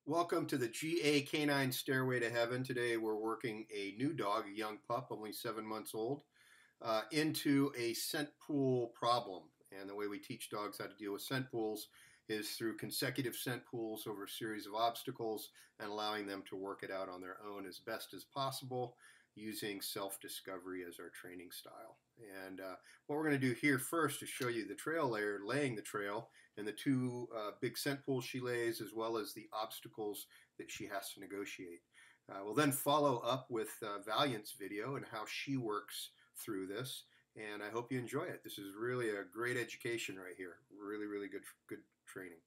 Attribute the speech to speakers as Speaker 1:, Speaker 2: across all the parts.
Speaker 1: Welcome to the GAK9 Stairway to Heaven. Today we're working a new dog, a young pup, only 7 months old, into a scent pool problem. And the way we teach dogs how to deal with scent pools is through consecutive scent pools over a series of obstacles and allowing them to work it out on their own as best as possible, using self-discovery as our training style. And what we're going to do here first is show you the trail layer, laying the trail, and the two big scent pools she lays, as well as the obstacles that she has to negotiate. We'll then follow up with Valiant's video and how she works through this, and I hope you enjoy it. This is really a great education right here. Really, really good training.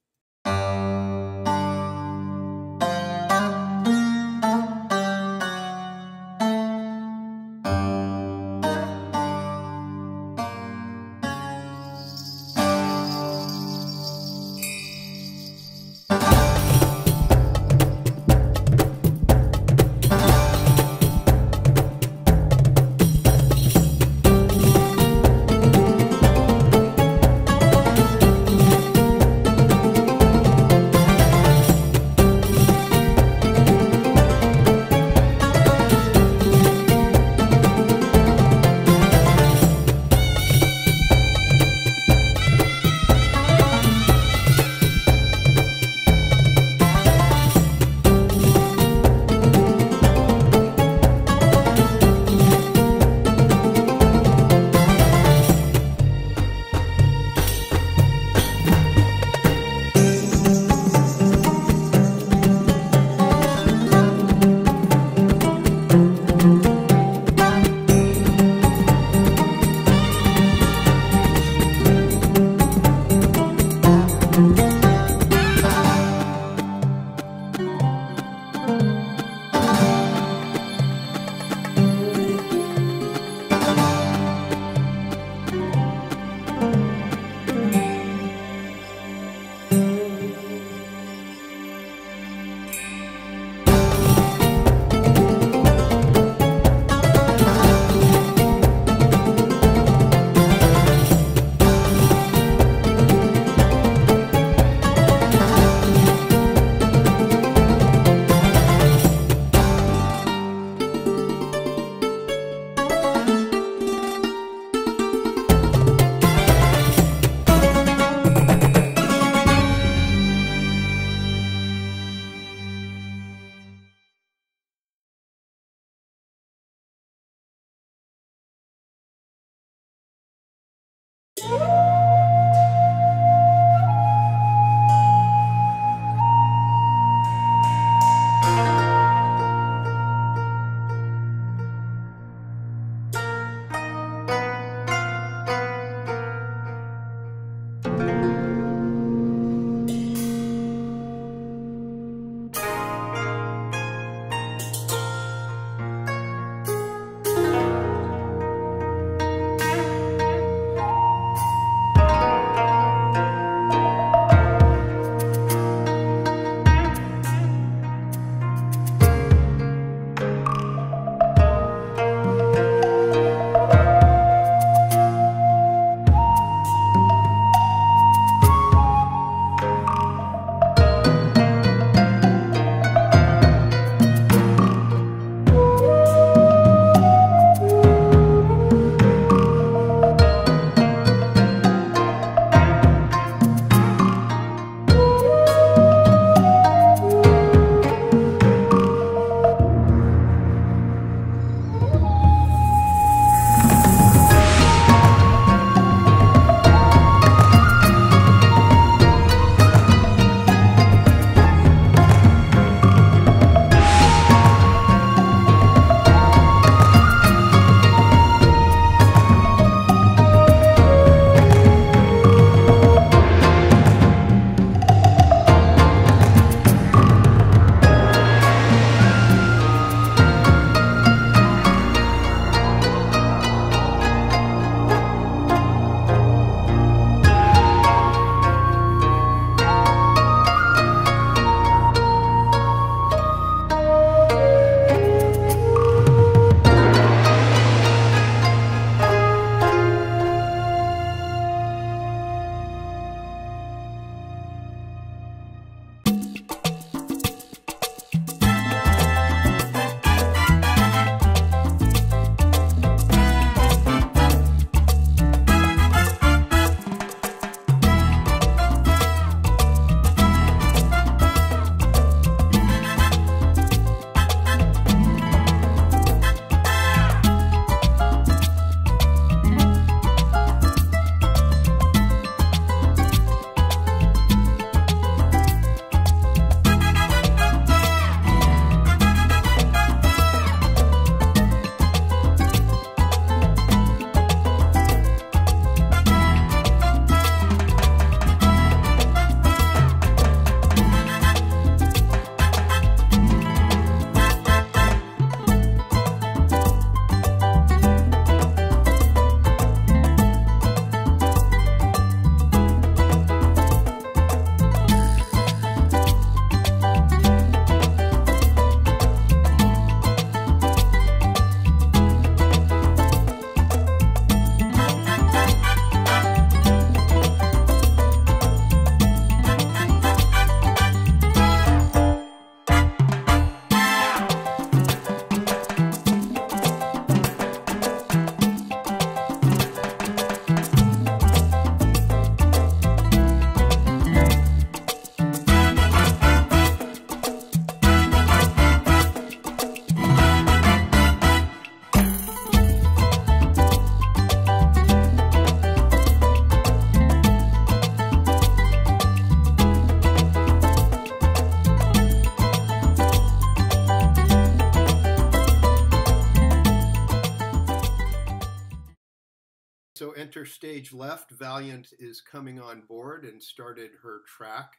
Speaker 1: enter stage left. Valiant is coming on board and started her track.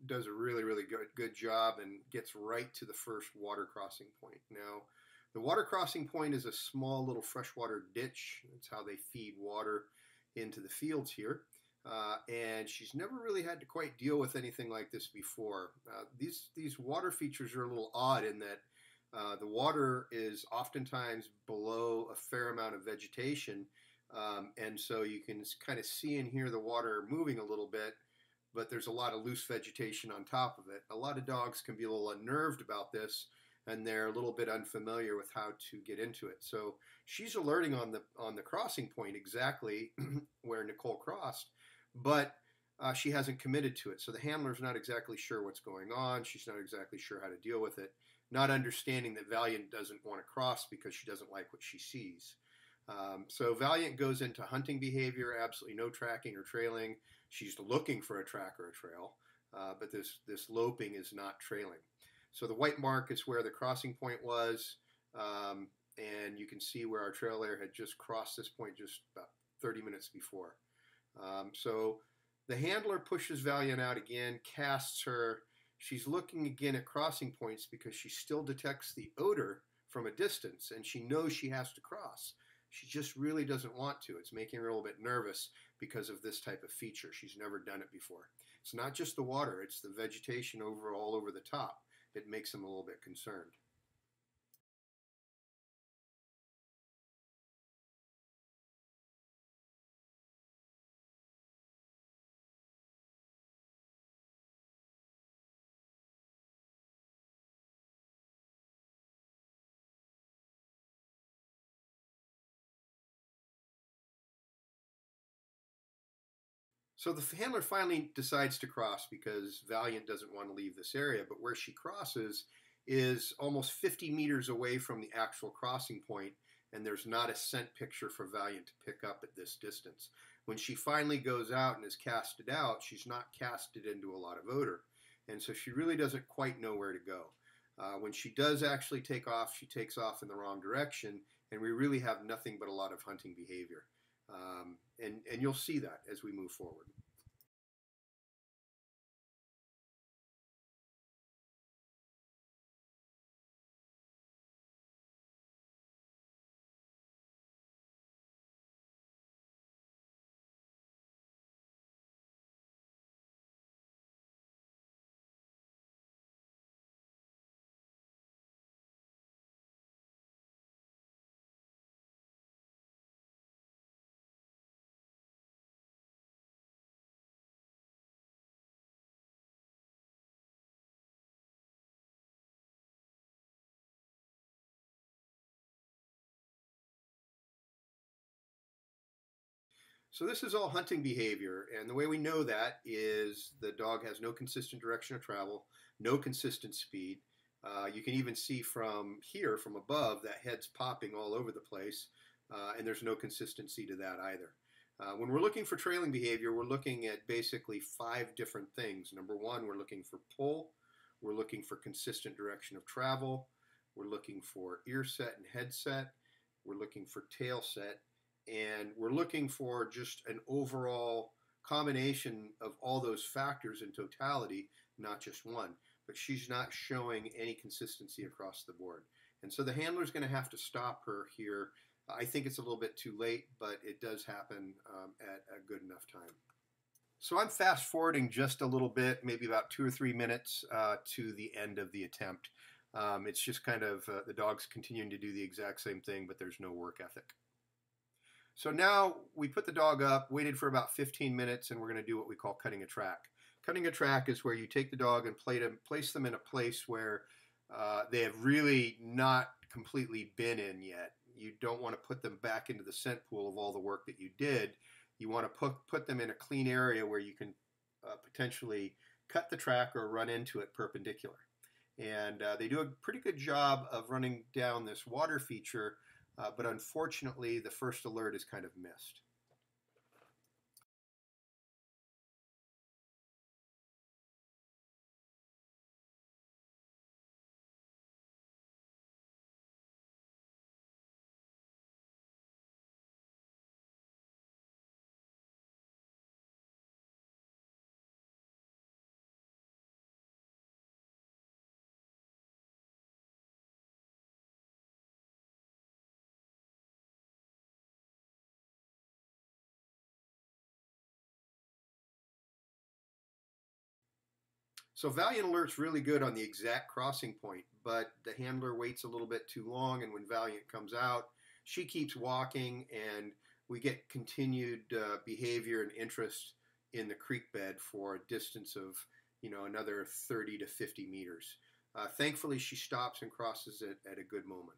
Speaker 1: Does a really good job and gets right to the first water crossing point. Now, the water crossing point is a small little freshwater ditch. That's how they feed water into the fields here. And she's never really had to quite deal with anything like this before. These water features are a little odd in that the water is oftentimes below a fair amount of vegetation, and so you can kind of see and hear the water moving a little bit, but there's a lot of loose vegetation on top of it. A lot of dogs can be a little unnerved about this, and they're a little bit unfamiliar with how to get into it. So she's alerting on the crossing point exactly where Nicole crossed, but she hasn't committed to it. So the handler's not exactly sure what's going on. She's not exactly sure how to deal with it, not understanding that Valiant doesn't want to cross because she doesn't like what she sees. So Valiant goes into hunting behavior, absolutely no tracking or trailing. She's looking for a track or a trail, but this loping is not trailing. So the white mark is where the crossing point was, and you can see where our trail layer had just crossed this point just about 30 minutes before. So the handler pushes Valiant out again, casts her. She's looking again at crossing points because she still detects the odor from a distance, and she knows she has to cross. She just really doesn't want to. It's making her a little bit nervous because of this type of feature. She's never done it before. It's not just the water, it's the vegetation all over the top. It makes them a little bit concerned. So the handler finally decides to cross because Valiant doesn't want to leave this area, but where she crosses is almost 50 meters away from the actual crossing point, and there's not a scent picture for Valiant to pick up at this distance. When she finally goes out and is casted out, she's not casted into a lot of odor, and so she really doesn't quite know where to go. When she does actually take off, she takes off in the wrong direction, and we really have nothing but a lot of hunting behavior. And you'll see that as we move forward. So this is all hunting behavior, and the way we know that is the dog has no consistent direction of travel, no consistent speed. You can even see from here, from above, that head's popping all over the place, and there's no consistency to that either. When we're looking for trailing behavior, we're looking at basically 5 different things. Number 1, we're looking for pull. We're looking for consistent direction of travel. We're looking for ear set and head set. We're looking for tail set. And we're looking for just an overall combination of all those factors in totality, not just one. But she's not showing any consistency across the board. And so the handler's going to have to stop her here. I think it's a little bit too late, but it does happen at a good enough time. So I'm fast forwarding just a little bit, maybe about 2 or 3 minutes to the end of the attempt. It's just kind of the dog's continuing to do the exact same thing, but there's no work ethic. So now we put the dog up, waited for about 15 minutes, and we're going to do what we call cutting a track. Cutting a track is where you take the dog and place them in a place where they have really not completely been in yet. You don't want to put them back into the scent pool of all the work that you did. You want to put them in a clean area where you can potentially cut the track or run into it perpendicular. And they do a pretty good job of running down this water feature, but unfortunately the first alert is kind of missed. So Valiant alerts really good on the exact crossing point, but the handler waits a little bit too long, and when Valiant comes out, she keeps walking, and we get continued behavior and interest in the creek bed for a distance of, another 30 to 50 meters. Thankfully, she stops and crosses it at a good moment.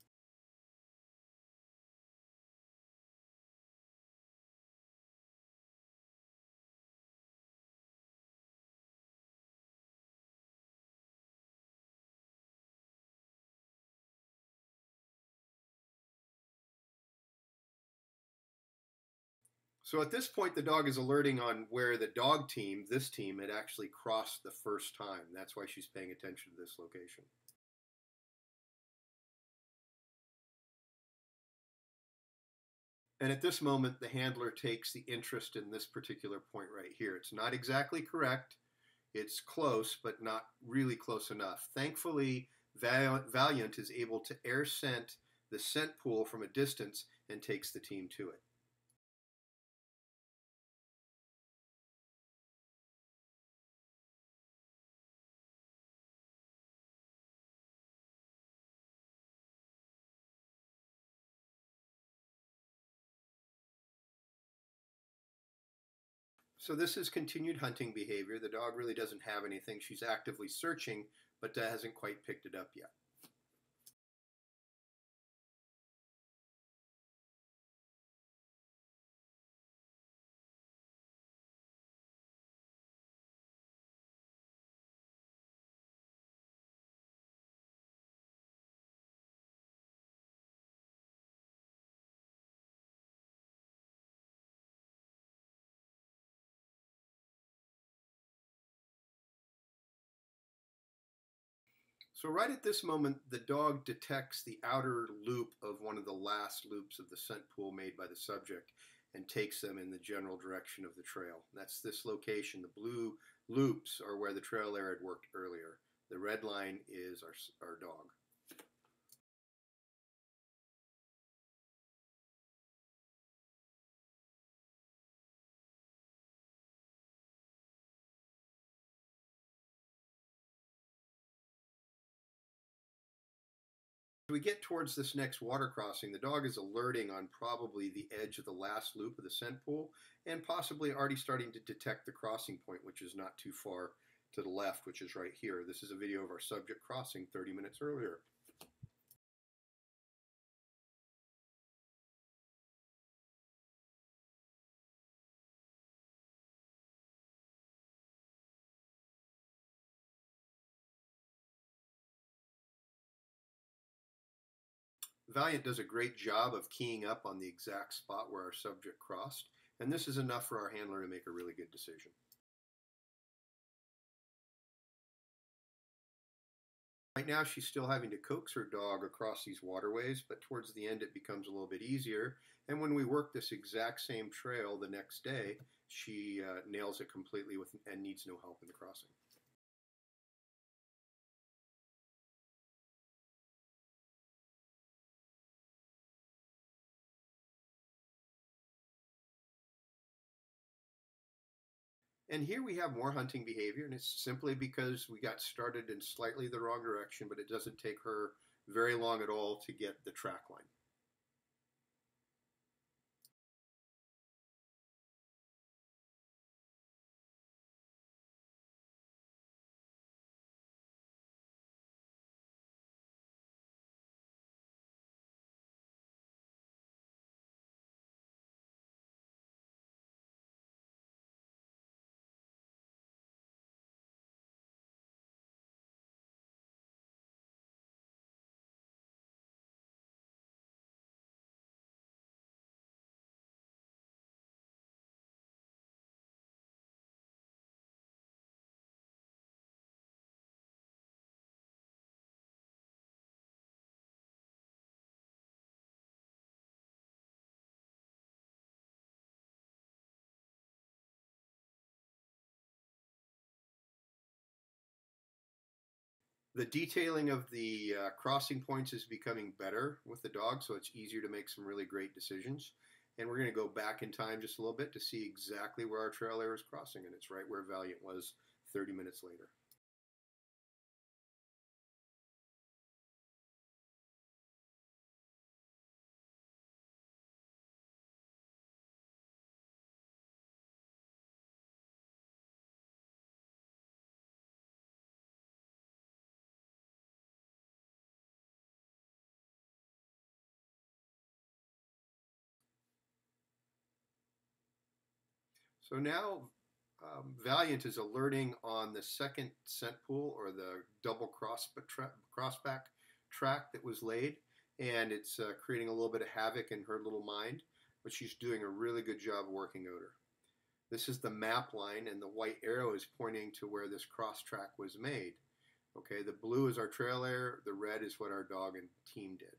Speaker 1: So at this point, the dog is alerting on where the dog team, this team, had actually crossed the first time. That's why she's paying attention to this location. And at this moment, the handler takes the interest in this particular point right here. It's not exactly correct. It's close, but not really close enough. Thankfully, Valiant is able to air scent the scent pool from a distance and takes the team to it. So this is continued hunting behavior. The dog really doesn't have anything. She's actively searching, but hasn't quite picked it up yet. So right at this moment, the dog detects the outer loop of one of the last loops of the scent pool made by the subject and takes them in the general direction of the trail. That's this location. The blue loops are where the trail layer had worked earlier. The red line is our dog. As we get towards this next water crossing, the dog is alerting on probably the edge of the last loop of the scent pool and possibly already starting to detect the crossing point, which is not too far to the left, which is right here. This is a video of our subject crossing 30 minutes earlier. Valiant does a great job of keying up on the exact spot where our subject crossed, and this is enough for our handler to make a really good decision. Right now, she's still having to coax her dog across these waterways, but towards the end, it becomes a little bit easier. And when we work this exact same trail the next day, she nails it completely and needs no help in the crossing. And here we have more hunting behavior, and it's simply because we got started in slightly the wrong direction, but it doesn't take her very long at all to get the track line. The detailing of the crossing points is becoming better with the dog, so it's easier to make some really great decisions. And we're going to go back in time just a little bit to see exactly where our trail layer is crossing, and it's right where Valiant was 30 minutes later. So now Valiant is alerting on the second scent pool, or the double crossback track that was laid, and it's creating a little bit of havoc in her little mind, but she's doing a really good job working odor. This is the map line, and the white arrow is pointing to where this cross track was made. Okay, the blue is our trail layer, the red is what our dog and team did.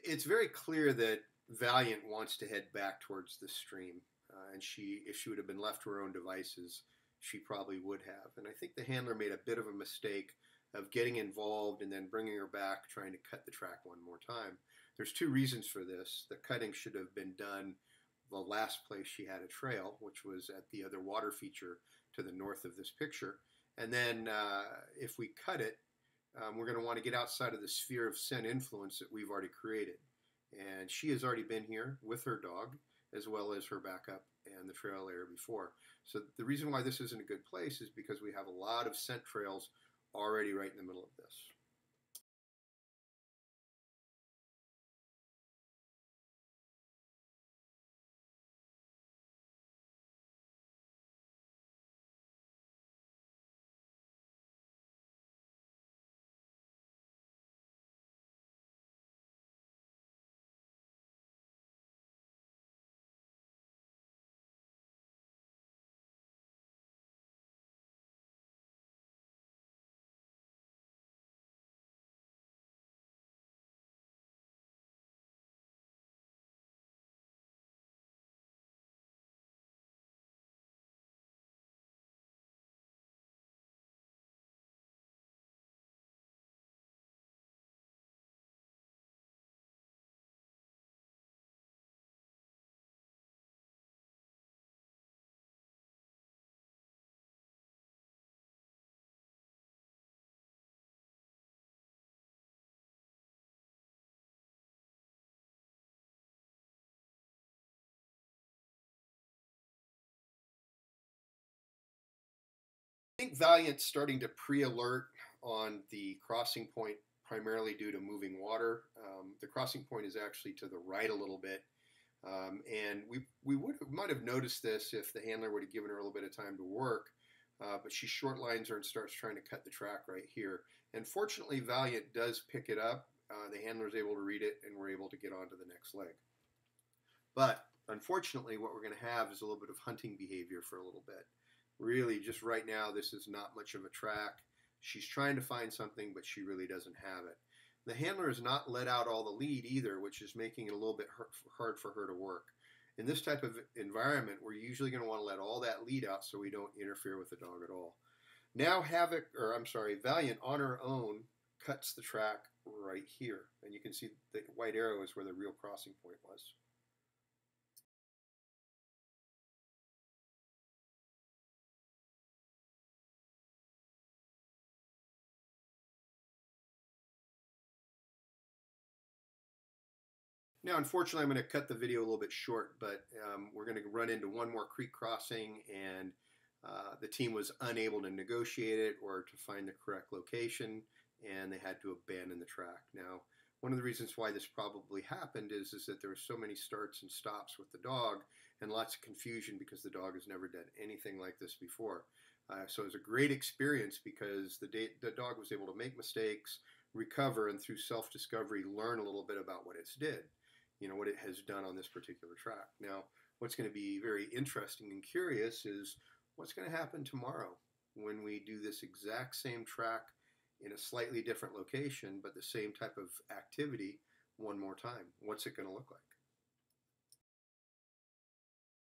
Speaker 1: It's very clear that Valiant wants to head back towards the stream, and if she would have been left to her own devices, she probably would have. And I think the handler made a bit of a mistake of getting involved and then bringing her back, trying to cut the track one more time. There's two reasons for this. The cutting should have been done the last place she had a trail, which was at the other water feature to the north of this picture. And then if we cut it, we're going to want to get outside of the sphere of scent influence that we've already created. And she has already been here with her dog, as well as her backup and the trail layer before. So the reason why this isn't a good place is because we have a lot of scent trails already right in the middle of this. I think Valiant's starting to pre-alert on the crossing point, primarily due to moving water. The crossing point is actually to the right a little bit, and we might have noticed this if the handler would have given her a little bit of time to work. But she short lines her and starts trying to cut the track right here. And fortunately, Valiant does pick it up. The handler is able to read it, and we're able to get on to the next leg. But unfortunately, what we're going to have is a little bit of hunting behavior for a little bit. Really, just right now, this is not much of a track. She's trying to find something, but she really doesn't have it. The handler has not let out all the lead either, which is making it a little bit hard for her to work. In this type of environment, we're usually going to want to let all that lead out so we don't interfere with the dog at all. Now Valiant on her own cuts the track right here. And you can see the white arrow is where the real crossing point was. Now, unfortunately, I'm going to cut the video a little bit short, but we're going to run into one more creek crossing, and the team was unable to negotiate it or to find the correct location, and they had to abandon the track. Now, one of the reasons why this probably happened is that there were so many starts and stops with the dog and lots of confusion because the dog has never done anything like this before. So it was a great experience because the dog was able to make mistakes, recover and through self-discovery learn a little bit about what it's did, what it has done on this particular track. Now, what's going to be very interesting and curious is what's going to happen tomorrow when we do this exact same track in a slightly different location, but the same type of activity one more time. What's it going to look like?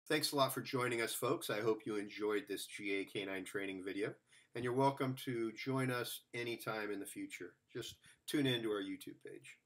Speaker 1: Thanks a lot for joining us, folks. I hope you enjoyed this GAK9 training video, and you're welcome to join us anytime in the future. Just tune in to our YouTube page.